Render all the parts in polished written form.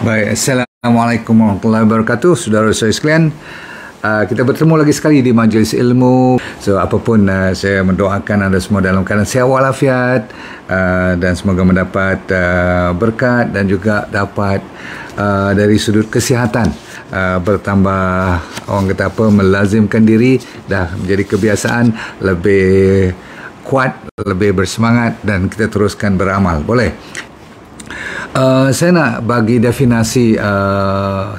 Baik, Assalamualaikum warahmatullahi wabarakatuh. Saudara saya sekalian, kita bertemu lagi sekali di Majlis Ilmu. So, apapun, saya mendoakan anda semua dalam keadaan sihat walafiat, dan semoga mendapat berkat dan juga dapat dari sudut kesihatan bertambah, orang kata apa, melazimkan diri, dah menjadi kebiasaan, lebih kuat, lebih bersemangat, dan kita teruskan beramal. Boleh? Saya nak bagi definasi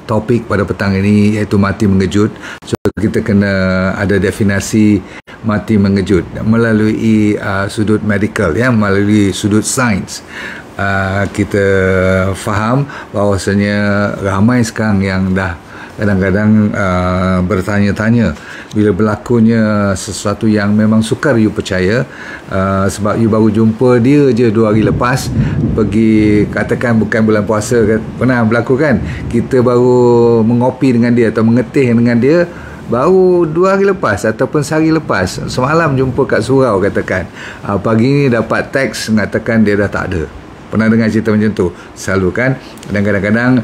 topik pada petang ini, iaitu mati mengejut. So kita kena ada definisi mati mengejut melalui sudut medical, ya, melalui sudut sains. Kita faham bahawasanya ramai sekarang yang dah kadang-kadang bertanya-tanya bila berlakunya sesuatu yang memang sukar you percaya, sebab you baru jumpa dia je 2 hari lepas, pergi, katakan bukan bulan puasa, pernah berlaku kan, kita baru mengopi dengan dia atau mengetih dengan dia baru 2 hari lepas ataupun sehari lepas, semalam jumpa kat surau katakan, pagi ni dapat teks mengatakan dia dah tak ada. Pernah dengar cerita macam tu? Selalu kan. Dan kadang-kadang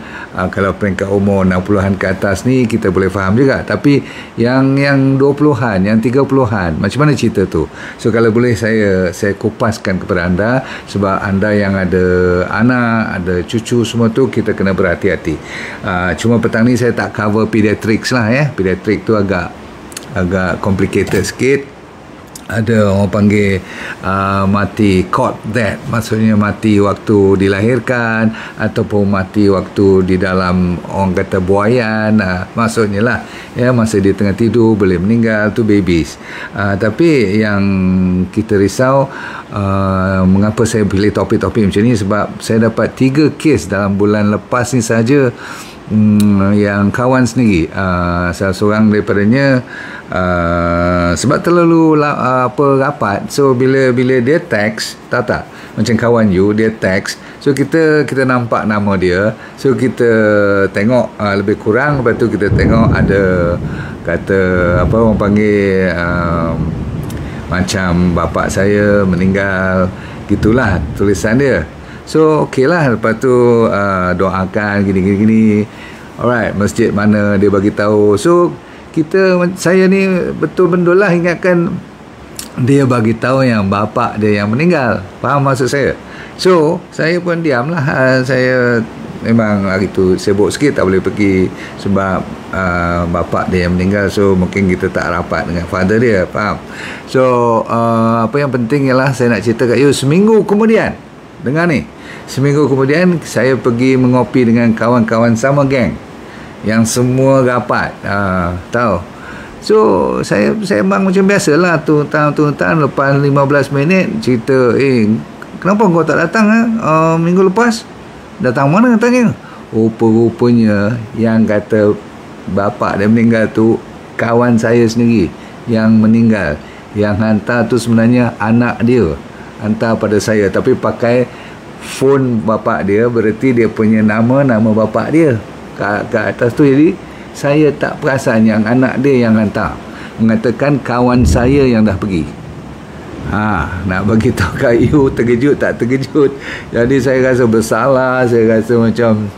kalau peringkat umur 60-an ke atas ni kita boleh faham juga. Tapi yang 20-an, yang 30-an, macam mana cerita tu? So kalau boleh saya kupaskan kepada anda, sebab anda yang ada anak, ada cucu semua tu, kita kena berhati-hati. Cuma petang ni saya tak cover pediatrics lah, ya. Pediatric tu agak complicated sikit. Ada orang panggil mati caught death, maksudnya mati waktu dilahirkan ataupun mati waktu di dalam, orang kata, buaian, maksudnya lah, ya, masa dia tengah tidur boleh meninggal, tu babies. Tapi yang kita risau, mengapa saya pilih topik-topik macam ni, sebab saya dapat 3 kes dalam bulan lepas ni saja, yang kawan sendiri, salah seorang daripadanya, sebab terlalu rapat, so bila dia teks, tak macam kawan you, dia teks, so kita nampak nama dia, so kita tengok lebih kurang, lepas tu kita tengok ada kata apa orang panggil, macam bapak saya meninggal, gitulah tulisan dia. So okey lah, lepas tu doakan gini. Alright, masjid mana dia bagi tahu. So saya ni betul-betul lah ingatkan dia bagi tahu yang bapak dia yang meninggal. Faham maksud saya? So saya pun diam lah. Saya memang hari tu sibuk sikit, tak boleh pergi sebab bapak dia yang meninggal. So mungkin kita tak rapat dengan father dia. Faham? So apa yang penting ialah saya nak cerita kat you, seminggu kemudian, dengar ni, seminggu kemudian saya pergi mengopi dengan kawan-kawan sama geng yang semua rapat, tahu. So saya memang macam biasalah, tuan-tuan lepas 15 minit cerita, kenapa kau tak datang minggu lepas? Datang mana tanya? Rupa-rupanya yang kata bapak dia meninggal tu kawan saya sendiri yang meninggal. Yang hantar tu sebenarnya anak dia, hantar pada saya, tapi pakai phone bapak dia, berarti dia punya nama bapak dia kat atas tu. Jadi saya tak perasan yang anak dia yang hantar, mengatakan kawan saya yang dah pergi. Nak bagi tahu kat you, terkejut tak terkejut. Jadi saya rasa bersalah, saya rasa macam,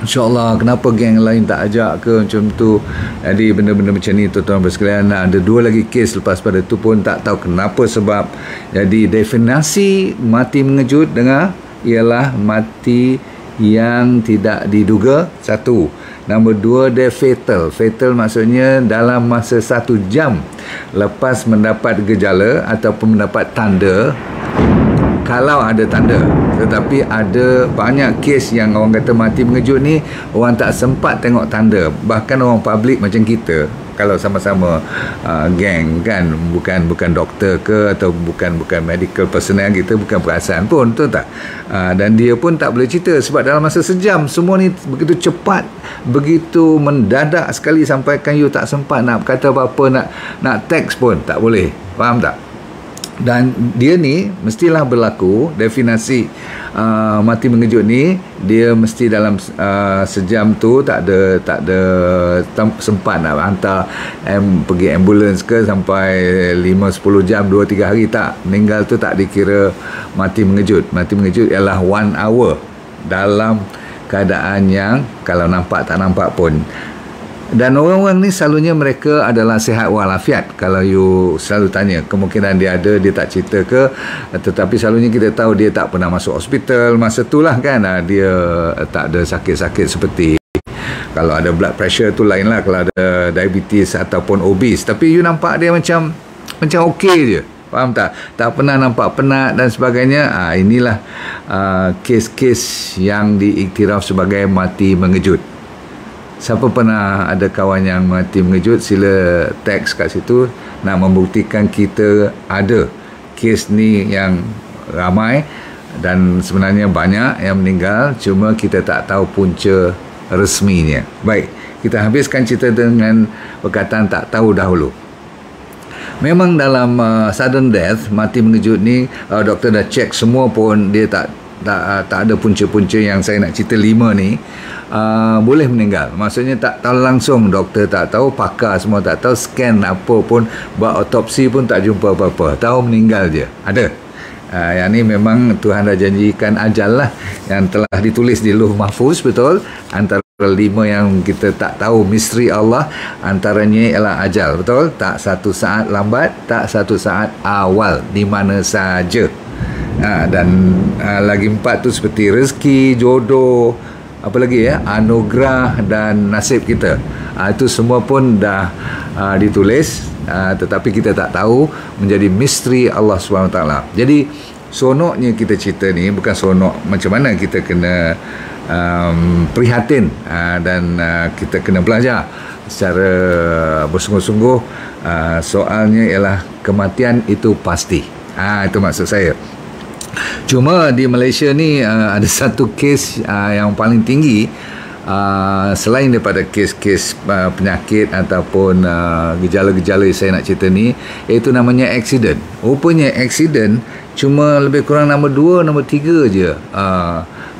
InsyaAllah kenapa geng lain tak ajak ke macam tu. Jadi benda-benda macam ni, tuan-tuan bersekalian, ada 2 lagi kes lepas pada tu pun tak tahu kenapa sebab. Jadi definisi mati mengejut, dengar, ialah mati yang tidak diduga, 1. Nombor 2, dia fatal. Fatal maksudnya dalam masa 1 jam lepas mendapat gejala ataupun mendapat tanda, kalau ada tanda. Tetapi ada banyak kes yang orang kata mati mengejut ni, orang tak sempat tengok tanda. Bahkan orang public macam kita, kalau sama-sama geng kan, bukan doktor ke atau bukan medical personnel, kita bukan perasaan pun, betul tak? Dan dia pun tak boleh cerita sebab dalam masa sejam semua ni begitu cepat, begitu mendadak sekali, sampaikan you tak sempat nak kata apa-apa, nak teks pun tak boleh. Faham tak? Dan dia ni mestilah berlaku, definisi mati mengejut ni, dia mesti dalam sejam tu tak ada sempat nak hantar pergi ambulans ke sampai 5-10 jam, 2-3 hari, tak. Meninggal tu tak dikira mati mengejut. Mati mengejut ialah 1 hour dalam keadaan yang kalau nampak tak nampak pun. Dan orang-orang ni selalunya mereka adalah sihat walafiat. Kalau you selalu tanya, kemungkinan dia ada, dia tak cerita ke, tetapi selalunya kita tahu dia tak pernah masuk hospital masa tu lah kan. Dia tak ada sakit-sakit seperti, kalau ada blood pressure tu lain lah, kalau ada diabetes ataupun obese. Tapi you nampak dia macam okey je, faham tak? Tak pernah nampak penat dan sebagainya. Inilah kes-kes yang diiktiraf sebagai mati mengejut. Siapa pernah ada kawan yang mati mengejut, sila teks kat situ nak membuktikan kita ada kes ni yang ramai dan sebenarnya banyak yang meninggal, cuma kita tak tahu punca resminya. Baik, kita habiskan cerita dengan perkataan tak tahu dahulu. Memang dalam sudden death, mati mengejut ni, doktor dah check semua pun dia tak ada punca-punca yang saya nak cerita 5 ni. Boleh meninggal, maksudnya tak tahu langsung, doktor tak tahu, pakar semua tak tahu, scan apa pun, buat autopsi pun tak jumpa apa-apa, tahu meninggal je, ada. Yang ni memang Tuhan dah janjikan ajal lah, yang telah ditulis di Lauh Mahfuz, betul. Antara 5 yang kita tak tahu misteri Allah, antaranya ialah ajal, betul. Tak satu saat lambat, tak satu saat awal, di mana saja. Dan lagi 4 tu seperti rezeki, jodoh, apa lagi ya, anugerah dan nasib kita. Itu semua pun dah ditulis, tetapi kita tak tahu, menjadi misteri Allah SWT. Jadi sonoknya kita cerita ni bukan sonok macam mana kita kena prihatin, dan kita kena belajar secara bersungguh-sungguh. Soalnya ialah kematian itu pasti. Itu maksud saya. Cuma di Malaysia ni ada satu kes yang paling tinggi, selain daripada kes-kes penyakit ataupun gejala-gejala yang saya nak cerita ni, iaitu namanya accident. Rupanya accident cuma lebih kurang nombor 2, nombor 3 je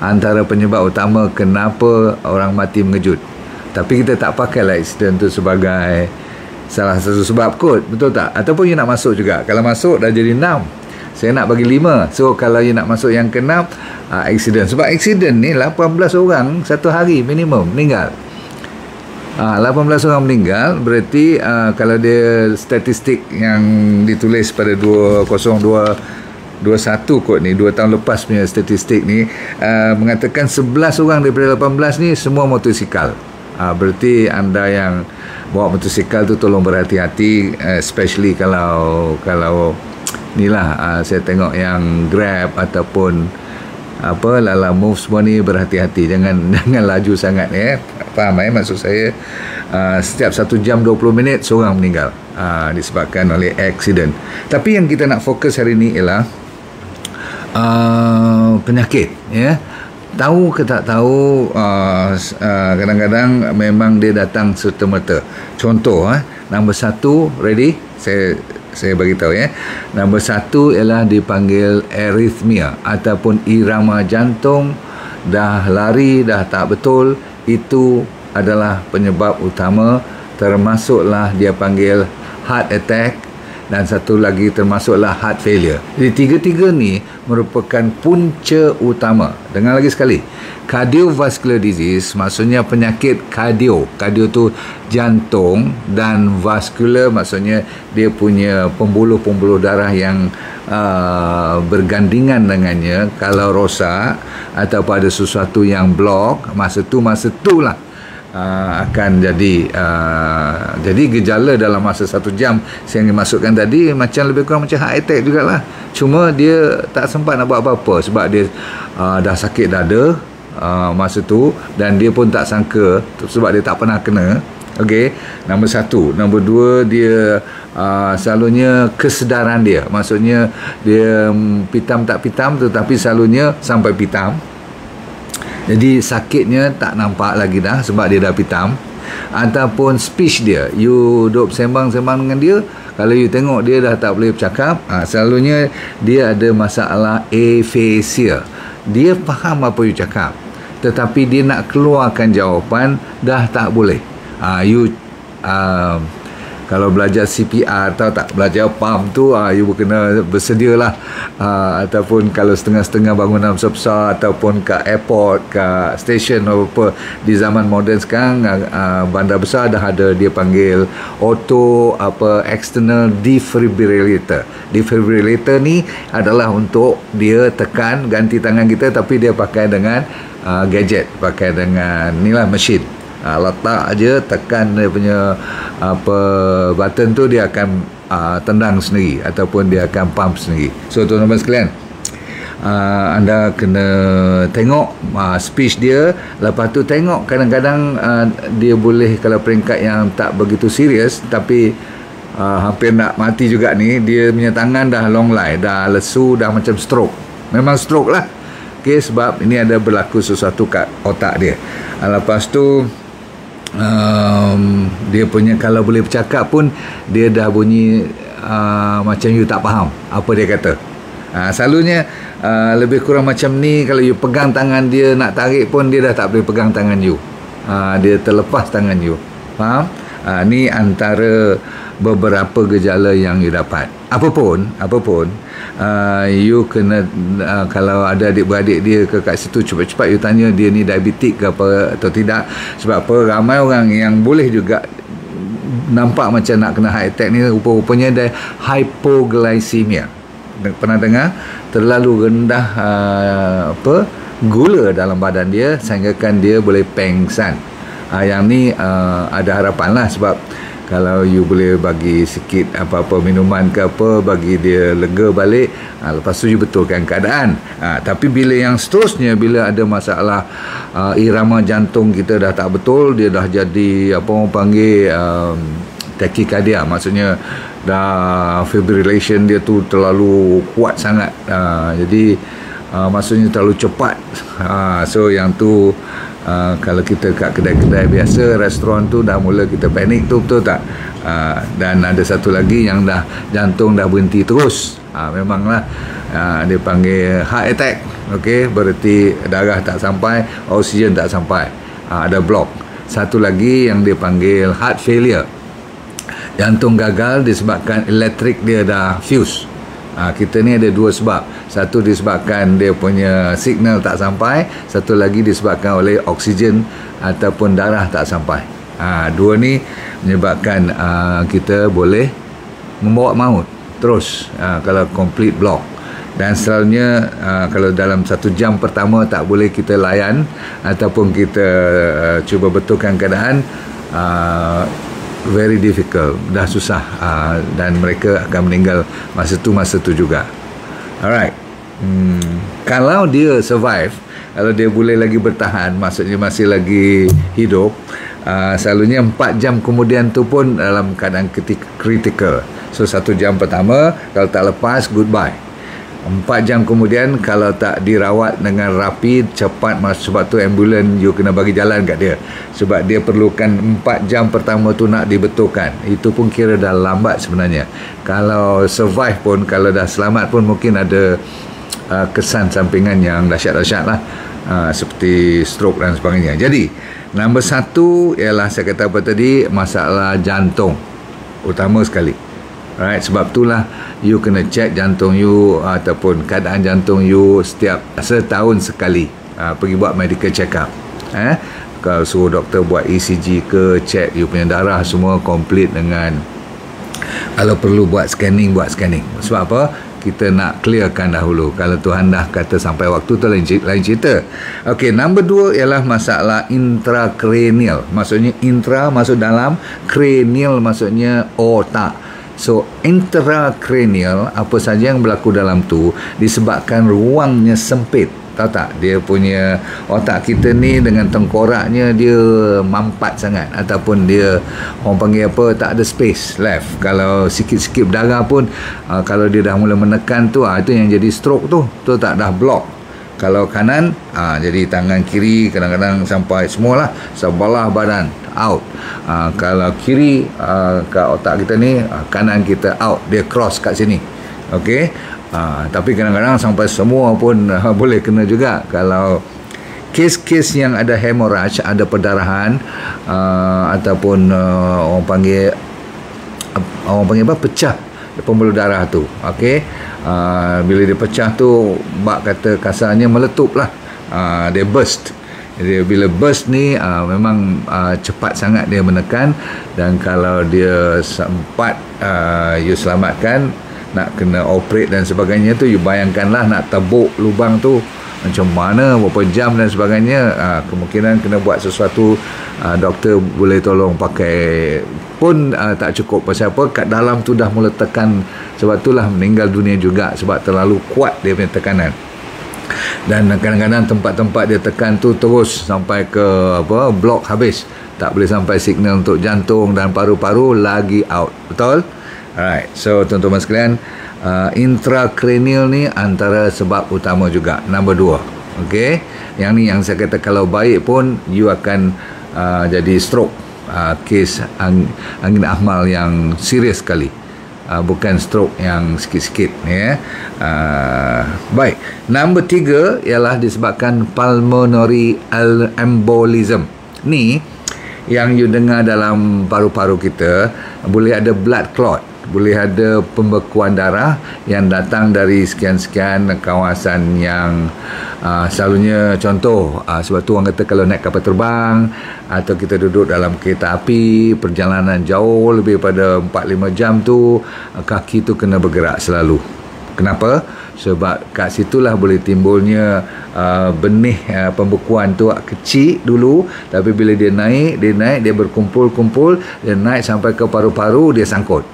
antara penyebab utama kenapa orang mati mengejut. Tapi kita tak pakailah accident tu sebagai salah satu sebab kot, betul tak? Ataupun you nak masuk juga, kalau masuk dah jadi 6, saya nak bagi 5. So kalau you nak masuk yang ke-6, accident. Sebab accident ni 18 orang satu hari minimum meninggal. 18 orang meninggal, berarti kalau dia statistik yang ditulis pada 2021 kot ni, 2 tahun lepas punya statistik ni, mengatakan 11 orang daripada 18 ni semua motosikal. Berarti anda yang bawa motosikal tu tolong berhati-hati, especially kalau inilah, saya tengok yang Grab ataupun Lala Move semua ni, berhati-hati, jangan laju sangat ya. Faham maksud saya? Setiap 1 jam 20 minit seorang meninggal disebabkan oleh accident. Tapi yang kita nak fokus hari ni ialah penyakit ya. Tahu ke tak tahu, kadang-kadang memang dia datang serta-merta. Contoh, nombor 1, ready? Saya bagi tahu ya. Nombor 1 ialah dipanggil arrhythmia ataupun irama jantung dah lari, dah tak betul. Itu adalah penyebab utama, termasuklah dia panggil heart attack, dan satu lagi termasuklah heart failure. Jadi tiga-tiga ni merupakan punca utama. Dengar lagi sekali, cardiovascular disease maksudnya penyakit kardio. Kardio tu jantung, dan vascular maksudnya dia punya pembuluh-pembuluh darah yang bergandingan dengannya. Kalau rosak atau ada sesuatu yang blok, masa tu lah akan jadi gejala dalam masa 1 jam. Saya yang dimasukkan tadi macam lebih kurang macam heart attack jugalah, cuma dia tak sempat nak buat apa-apa sebab dia dah sakit dada masa tu, dan dia pun tak sangka sebab dia tak pernah kena. Okey, nombor 1. Nombor 2, dia selalunya kesedaran dia, maksudnya dia pitam tak pitam, tetapi selalunya sampai pitam. Jadi sakitnya tak nampak lagi dah sebab dia dah pitam. Ataupun speech dia, you duduk sembang-sembang dengan dia, kalau you tengok dia dah tak boleh bercakap, selalunya dia ada masalah aphasia. Dia faham apa you cakap, tetapi dia nak keluarkan jawapan dah tak boleh. Kalau belajar CPR, tahu tak, belajar pump tu, you kena bersedialah. Ataupun kalau setengah-setengah bangunan besar-besar, ataupun kat airport, kat station apa, di zaman moden sekarang, bandar besar dah ada dia panggil auto external defibrillator. Defibrillator ni adalah untuk dia tekan ganti tangan kita, tapi dia pakai dengan gadget, pakai dengan inilah mesin. Letak aja, tekan dia punya button tu, dia akan tendang sendiri ataupun dia akan pump sendiri. So tuan-tuan sekalian, anda kena tengok speech dia. Lepas tu tengok, kadang-kadang dia boleh, kalau peringkat yang tak begitu serius tapi hampir nak mati juga ni, dia punya tangan dah long lie, dah lesu, dah macam stroke. Memang stroke lah. Okay, sebab ini ada berlaku sesuatu kat otak dia. Lepas tu dia punya, kalau boleh bercakap pun, dia dah bunyi macam you tak faham apa dia kata. Selalunya lebih kurang macam ni. Kalau you pegang tangan dia, nak tarik pun dia dah tak boleh pegang tangan you. Dia terlepas tangan you. Faham? Ni antara beberapa gejala yang you dapat. Apapun you kena, kalau ada adik-beradik dia kat situ, cepat-cepat you tanya dia ni diabetik ke apa atau tidak. Sebab apa, ramai orang yang boleh juga nampak macam nak kena heart attack ni, rupa-rupanya dia hypoglycemia. Pernah dengar? Terlalu rendah gula dalam badan dia sehingga kan dia boleh pengsan. Yang ni ada harapan lah, sebab kalau you boleh bagi sikit apa-apa minuman ke apa, bagi dia lega balik, lepas tu you betulkan keadaan. Tapi bila yang seterusnya, bila ada masalah irama jantung kita dah tak betul, dia dah jadi apa orang panggil tachycardia, maksudnya dah fibrillation dia tu terlalu kuat sangat, jadi maksudnya terlalu cepat. So yang tu, kalau kita kat kedai-kedai biasa, restoran tu, dah mula kita panik tu, betul tak? Dan ada satu lagi yang dah jantung dah berhenti terus, memanglah dia panggil heart attack. Okey, berarti darah tak sampai, oksigen tak sampai, ada block. Satu lagi yang dia panggil heart failure, jantung gagal disebabkan elektrik dia dah fuse. Kita ni ada dua sebab. Satu disebabkan dia punya signal tak sampai, satu lagi disebabkan oleh oksigen ataupun darah tak sampai. Dua ni menyebabkan kita boleh membawa maut terus kalau complete block. Dan selalunya kalau dalam 1 jam pertama tak boleh kita layan ataupun kita cuba betulkan keadaan, very difficult, dah susah, dan mereka akan meninggal masa tu juga. Alright. Kalau dia survive, kalau dia boleh lagi bertahan, maksudnya masih lagi hidup, selalunya 4 jam kemudian tu pun dalam keadaan kritikal. So 1 jam pertama, kalau tak lepas, goodbye. 4 jam kemudian, kalau tak dirawat dengan rapi, cepat, sebab tu ambulan you kena bagi jalan kat dia, sebab dia perlukan 4 jam pertama tu nak dibetulkan. Itu pun kira dah lambat sebenarnya. Kalau survive pun, kalau dah selamat pun, mungkin ada kesan sampingan yang dahsyat-dahsyat lah, seperti stroke dan sebagainya. Jadi nombor 1 ialah, saya kata apa tadi, masalah jantung utama sekali. Right, sebab itulah you kena check jantung you ataupun keadaan jantung you setiap setahun sekali. Pergi buat medical check up. Kalau suruh doktor buat ECG ke, check you punya darah semua complete dengan, kalau perlu buat scanning, buat scanning. Sebab apa? Kita nak clearkan dahulu. Kalau Tuhan dah kata sampai waktu tu, lain cerita. Okey, nombor 2 ialah masalah intracranial. Maksudnya intra masuk dalam, cranial maksudnya otak. So intracranial, apa saja yang berlaku dalam tu disebabkan ruangnya sempit. Tahu tak? Dia punya otak kita ni dengan tengkoraknya dia mampat sangat, ataupun dia orang panggil apa, tak ada space left. Kalau sikit-sikit berdarah pun, kalau dia dah mula menekan tu, itu yang jadi stroke tu. Tu tak, dah block. Kalau kanan, jadi tangan kiri kadang-kadang sampai semualah, sebelah badan out. Kalau kiri, kat otak kita ni, kanan kita out, dia cross kat sini. Okey. Tapi kadang-kadang sampai semua pun boleh kena juga. Kalau kes-kes yang ada hemorrhage, ada perdarahan, ataupun orang panggil orang panggil apa, pecah pembuluh darah tu. Okey, bila dia pecah tu, bak kata kasarnya meletup lah, dia burst. Jadi bila burst ni memang cepat sangat dia menekan, dan kalau dia sempat you selamatkan, nak kena operate dan sebagainya tu, you bayangkanlah nak tebuk lubang tu macam mana, berapa jam dan sebagainya. Kemungkinan kena buat sesuatu, doktor boleh tolong pakai pun tak cukup. Pasal apa? Kat dalam tu dah mula tekan, sebab itulah meninggal dunia juga, sebab terlalu kuat dia punya tekanan. Dan kadang-kadang tempat-tempat dia tekan tu terus sampai ke apa, blok habis, tak boleh sampai signal untuk jantung dan paru-paru lagi out. Betul? Alright, so tuan-tuan sekalian, intracranial ni antara sebab utama juga, nombor 2. Okey, yang ni yang saya kata kalau baik pun you akan jadi stroke, kes angin ahmal yang serius sekali, bukan stroke yang sikit-sikit ya. Baik, nombor 3 ialah disebabkan pulmonary embolism. Ni yang you dengar dalam paru-paru kita, boleh ada blood clot, boleh ada pembekuan darah yang datang dari sekian-sekian kawasan yang selalunya contoh, sebab tu orang kata kalau naik kapal terbang atau kita duduk dalam kereta api, perjalanan jauh lebih pada 4-5 jam tu, kaki tu kena bergerak selalu. Kenapa? Sebab kat situlah boleh timbulnya benih pembekuan tu kecil dulu, tapi bila dia naik, dia berkumpul-kumpul, dia naik sampai ke paru-paru, dia sangkut.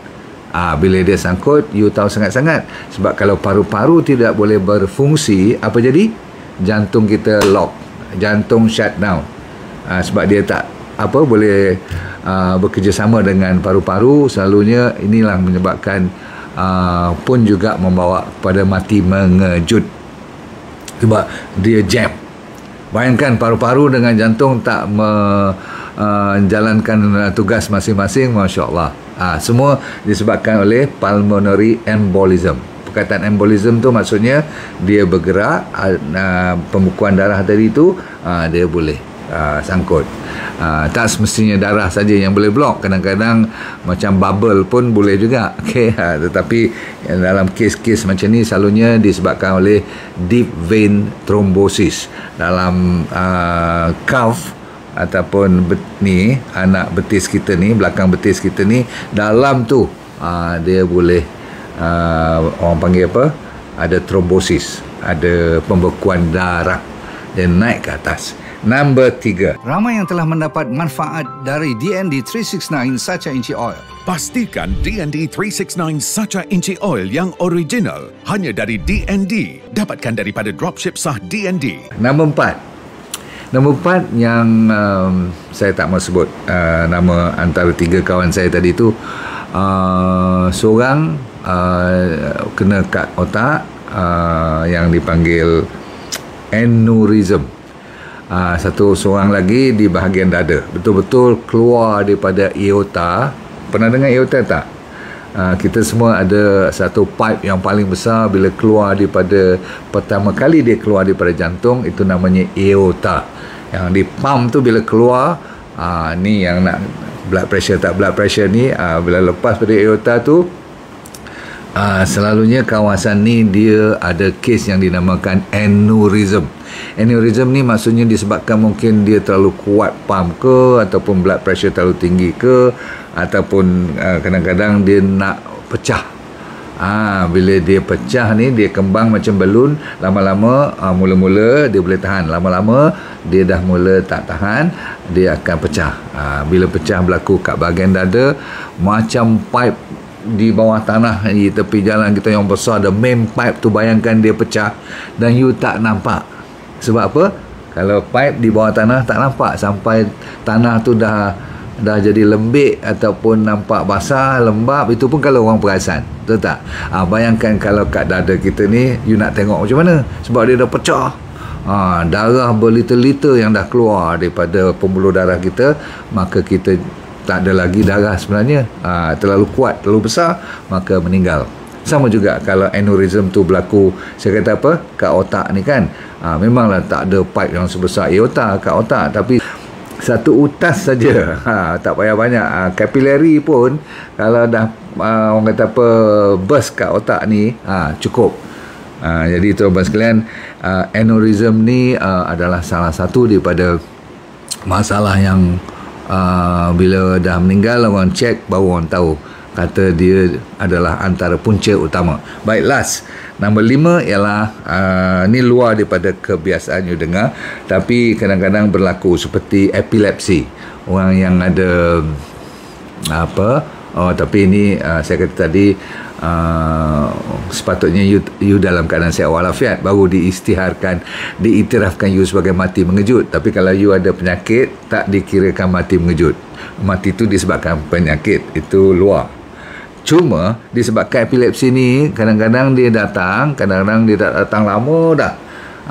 Bila dia sangkut, you tahu sangat-sangat. Sebab kalau paru-paru tidak boleh berfungsi, apa jadi? Jantung kita lock, jantung shutdown. Sebab dia tak boleh bekerjasama dengan paru-paru. Selalunya inilah menyebabkan pun juga membawa pada mati mengejut, sebab dia jam. Bayangkan paru-paru dengan jantung tak menjalankan tugas masing-masing, Masya Allah. Semua disebabkan oleh pulmonary embolism. Perkataan embolism tu maksudnya dia bergerak, pembekuan darah tadi tu dia boleh sangkut. Tak semestinya darah saja yang boleh blok, kadang-kadang macam bubble pun boleh juga. Okay, tetapi dalam kes-kes macam ni selalunya disebabkan oleh deep vein thrombosis dalam cuff ataupun ni anak betis kita ni, belakang betis kita ni, dalam tu dia boleh orang panggil apa, ada trombosis, ada pembekuan darah, dia naik ke atas. Nombor 3, ramai yang telah mendapat manfaat dari DND 369 Sacha Inchi Oil. Pastikan DND 369 Sacha Inchi Oil yang original hanya dari DND. Dapatkan daripada dropship sah DND. Nombor 4 yang saya tak mau sebut nama antara 3 kawan saya tadi tu. Seorang kena kat otak, yang dipanggil aneurysm. Seorang lagi di bahagian dada, betul-betul keluar daripada aorta. Pernah dengar aorta tak? Kita semua ada satu pipe yang paling besar, bila keluar daripada, pertama kali dia keluar daripada jantung, itu namanya aorta. Yang di pump tu bila keluar, ni yang nak blood pressure tak blood pressure ni, bila lepas pada aorta tu, selalunya kawasan ni dia ada kes yang dinamakan aneurysm. Aneurysm ni maksudnya disebabkan mungkin dia terlalu kuat pump ke, ataupun blood pressure terlalu tinggi ke, ataupun kadang-kadang dia nak pecah. Bila dia pecah ni, dia kembang macam balun, lama-lama mula-mula dia boleh tahan, lama-lama dia dah mula tak tahan, dia akan pecah. Bila pecah berlaku kat bahagian dada, macam pipe di bawah tanah di tepi jalan kita yang besar, the main pipe tu, bayangkan dia pecah dan you tak nampak. Sebab apa? Kalau pipe di bawah tanah tak nampak sampai tanah tu dah jadi lembik ataupun nampak basah, lembab, itu pun kalau orang perasan. Betul tak? Bayangkan kalau kat dada kita ni, you nak tengok macam mana, sebab dia dah pecah. Darah berliter-liter yang dah keluar daripada pembuluh darah kita, maka kita tak ada lagi darah sebenarnya, terlalu kuat, terlalu besar, maka meninggal. Sama juga kalau aneurysm tu berlaku, saya kata apa, kat otak ni kan, memanglah tak ada pipe yang sebesar aorta kat otak, tapi satu utas saja, tak payah banyak. Kapilari pun kalau dah orang kata apa, burst kat otak ni, cukup. Jadi tuan-tuan sekalian, aneurism ni adalah salah satu daripada masalah yang bila dah meninggal orang cek baru orang tahu, kata dia adalah antara punca utama. Baik, last nombor 5 ialah ni luar daripada kebiasaan you dengar, tapi kadang-kadang berlaku seperti epilepsi. Orang yang ada tapi ini saya kata tadi, sepatutnya you dalam keadaan sihat walafiat baru diiktirafkan you sebagai mati mengejut. Tapi kalau you ada penyakit, tak dikirakan mati mengejut. Mati itu disebabkan penyakit, itu luar. Cuma disebabkan epilepsi ni, kadang-kadang dia datang, kadang-kadang dia tak datang lama dah,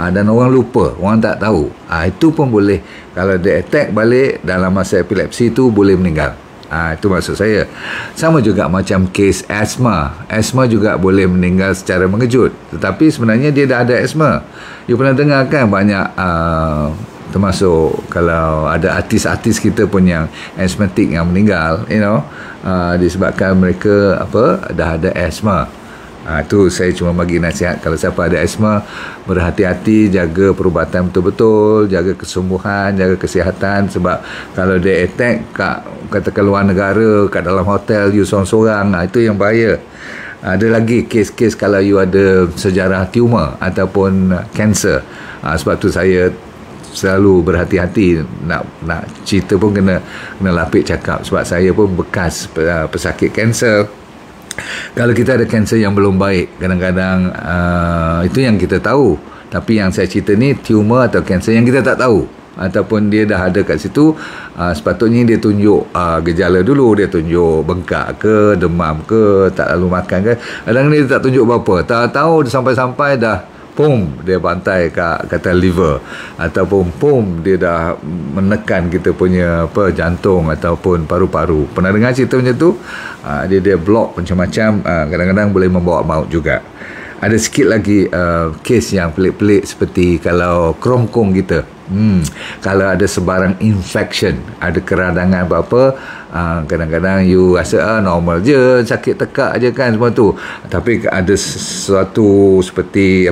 dan orang lupa, orang tak tahu. Itu pun boleh, kalau dia attack balik dalam masa epilepsi tu, boleh meninggal. Itu maksud saya. Sama juga macam kes asma. Asma juga boleh meninggal secara mengejut, tetapi sebenarnya dia dah ada asma. You pernah dengar kan banyak termasuk kalau ada artis-artis kita pun yang asmatik yang meninggal, disebabkan mereka dah ada asma. Itu saya cuma bagi nasihat, kalau siapa ada asma, berhati-hati, jaga perubatan betul-betul, jaga kesembuhan, jaga kesihatan. Sebab kalau dia attack katakan luar negara, kat dalam hotel, you sorang-sorang, itu yang bahaya. Ada lagi kes-kes kalau you ada sejarah tumor ataupun kanser. Sebab tu saya selalu berhati-hati nak cerita pun kena lapik cakap, sebab saya pun bekas pesakit kanser. Kalau kita ada kanser yang belum baik, kadang-kadang itu yang kita tahu. Tapi yang saya cerita ni tumor atau kanser yang kita tak tahu, ataupun dia dah ada kat situ, sepatutnya dia tunjuk gejala dulu. Dia tunjuk bengkak ke, demam ke, tak lalu makan ke. Kadang-kadang dia tak tunjuk apa-apa, tahu sampai-sampai dah dia bantai kata liver, ataupun dia dah menekan kita punya jantung ataupun paru-paru. Pernah dengar cerita macam tu? Dia block macam-macam, kadang-kadang boleh membawa maut juga. Ada sikit lagi kes yang pelik-pelik, seperti kalau kromkong kita, kalau ada sebarang infection, ada keradangan apa-apa, kadang-kadang you rasa normal je, sakit tekak je kan semua tu. Tapi ada sesuatu seperti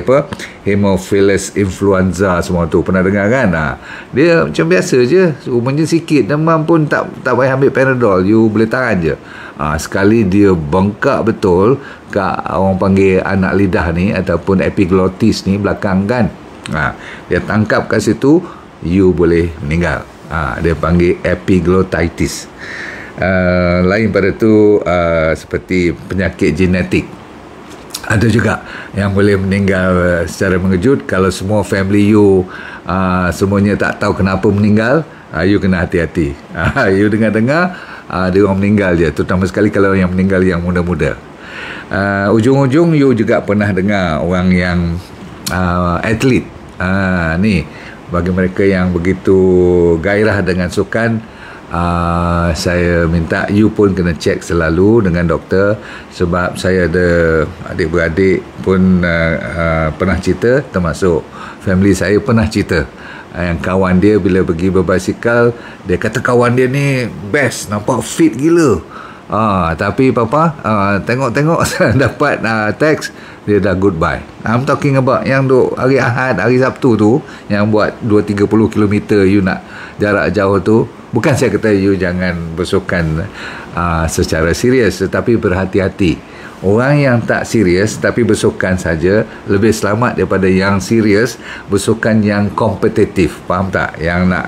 Haemophilus influenza semua tu, pernah dengar kan? Dia macam biasa je, umumnya sikit demam pun tak payah ambil Panadol, you boleh tahan je. Sekali dia bengkak betul kat orang panggil anak lidah ni ataupun epiglottis ni belakang kan, dia tangkap kat situ, you boleh meninggal. Dia panggil epiglottitis. Lain pada tu seperti penyakit genetik, ada juga yang boleh meninggal secara mengejut. Kalau semua family you semuanya tak tahu kenapa meninggal, you kena hati-hati. You dengar-dengar dia orang meninggal je, terutama sekali kalau yang meninggal yang muda-muda. Ujung-ujung you juga pernah dengar orang yang atlet, ni bagi mereka yang begitu gairah dengan sukan, saya minta you pun kena cek selalu dengan doktor. Sebab saya ada adik-beradik pun pernah cerita, termasuk family saya pernah cerita, yang kawan dia bila pergi berbasikal, dia kata kawan dia ni best, nampak fit gila. Tapi papa tengok-tengok dapat teks, dia dah goodbye. I'm talking about yang duk hari Ahad, hari Sabtu tu, yang buat 2-30 km you nak jarak jauh tu. Bukan saya kata you jangan bersukan secara serius, tetapi berhati-hati. Orang yang tak serius tapi bersukan saja lebih selamat daripada yang serius bersukan yang kompetitif. Faham tak? Yang nak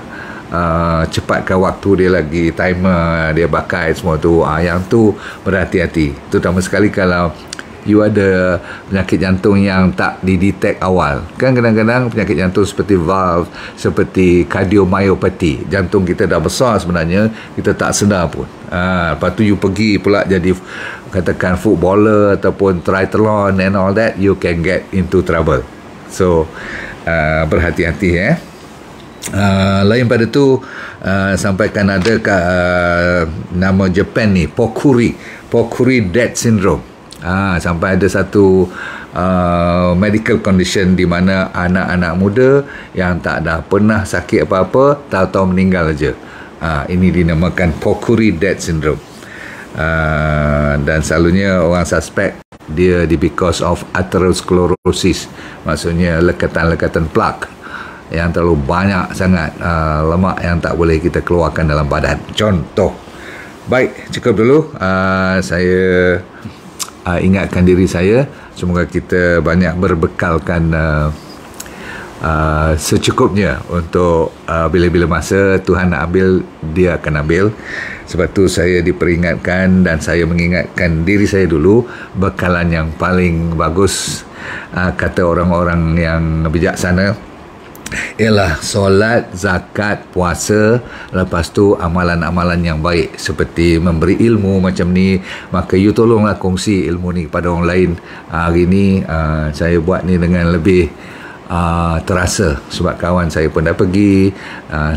cepatkan waktu dia lagi, timer dia pakai semua tu. Yang tu berhati-hati. Terutama sekali kalau you ada penyakit jantung yang tak didetect awal. Kan kadang-kadang penyakit jantung seperti valve, seperti cardiomyopathy, jantung kita dah besar sebenarnya, kita tak sedar pun. Lepas tu you pergi pula jadi katakan footballer ataupun triathlon and all that, you can get into trouble. So berhati-hati lain pada tu, sampaikan ada nama Japan ni, Pokuri Death Syndrome. Sampai ada satu medical condition di mana anak-anak muda yang tak ada pernah sakit apa-apa, tahu-tahu meninggal aja. Ini dinamakan Pokuri Death Syndrome. Dan selalunya orang suspek dia because of atherosclerosis, maksudnya lekatan-lekatan plak yang terlalu banyak sangat, lemak yang tak boleh kita keluarkan dalam badan. Contoh. Baik, cukup dulu. Saya ingatkan diri saya, semoga kita banyak berbekalkan secukupnya untuk bila-bila masa Tuhan nak ambil, dia akan ambil. Sebab tu saya diperingatkan dan saya mengingatkan diri saya dulu, bekalan yang paling bagus, kata orang-orang yang bijaksana, ialah solat, zakat, puasa, lepas tu amalan-amalan yang baik seperti memberi ilmu macam ni. Maka you tolonglah kongsi ilmu ni kepada orang lain. Hari ni saya buat ni dengan lebih terasa sebab kawan saya pun dah pergi,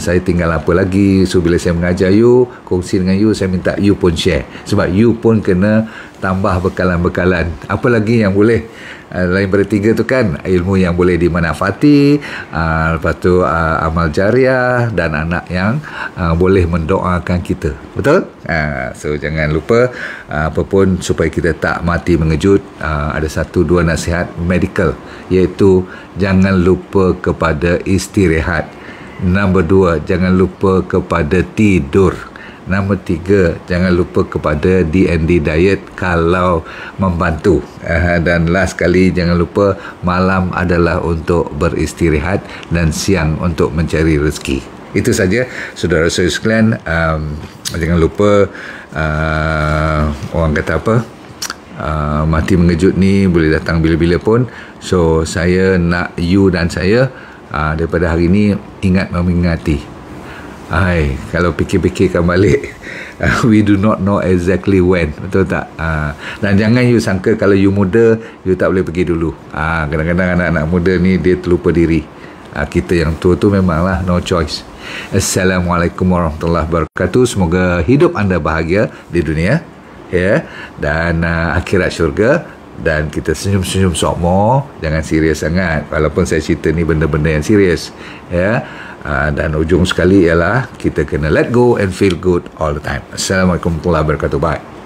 saya tinggal apa lagi. So bila saya mengajar you, kongsi dengan you, saya minta you pun share, sebab you pun kena tambah bekalan-bekalan apa lagi yang boleh lain bertiga tu kan, ilmu yang boleh dimanfaati, lepas tu amal jariah dan anak yang boleh mendoakan kita. Betul? So jangan lupa, apa pun supaya kita tak mati mengejut, ada 1-2 nasihat medical, iaitu jangan lupa kepada istirahat. Nombor 2, jangan lupa kepada tidur. Nombor 3, jangan lupa kepada D&D diet kalau membantu. Dan last kali, jangan lupa malam adalah untuk beristirahat dan siang untuk mencari rezeki. Itu saja, saudara-saudara sekalian. Jangan lupa, orang kata apa, mati mengejut ni boleh datang bila-bila pun. So saya nak you dan saya daripada hari ni ingat memingati. Kalau fikir-fikirkan balik, we do not know exactly when, betul tak? Dan jangan you sangka kalau you muda, you tak boleh pergi dulu. Kadang-kadang anak-anak muda ni dia terlupa diri. Kita yang tua tu memanglah no choice. Assalamualaikum warahmatullahi wabarakatuh. Semoga hidup anda bahagia di dunia, ya, dan akhirat syurga. Dan kita senyum-senyum semua, jangan serius sangat walaupun saya cerita ni benda-benda yang serius, ya. Dan ujung sekali ialah kita kena let go and feel good all the time. Assalamualaikum warahmatullahi wabarakatuh. Bye.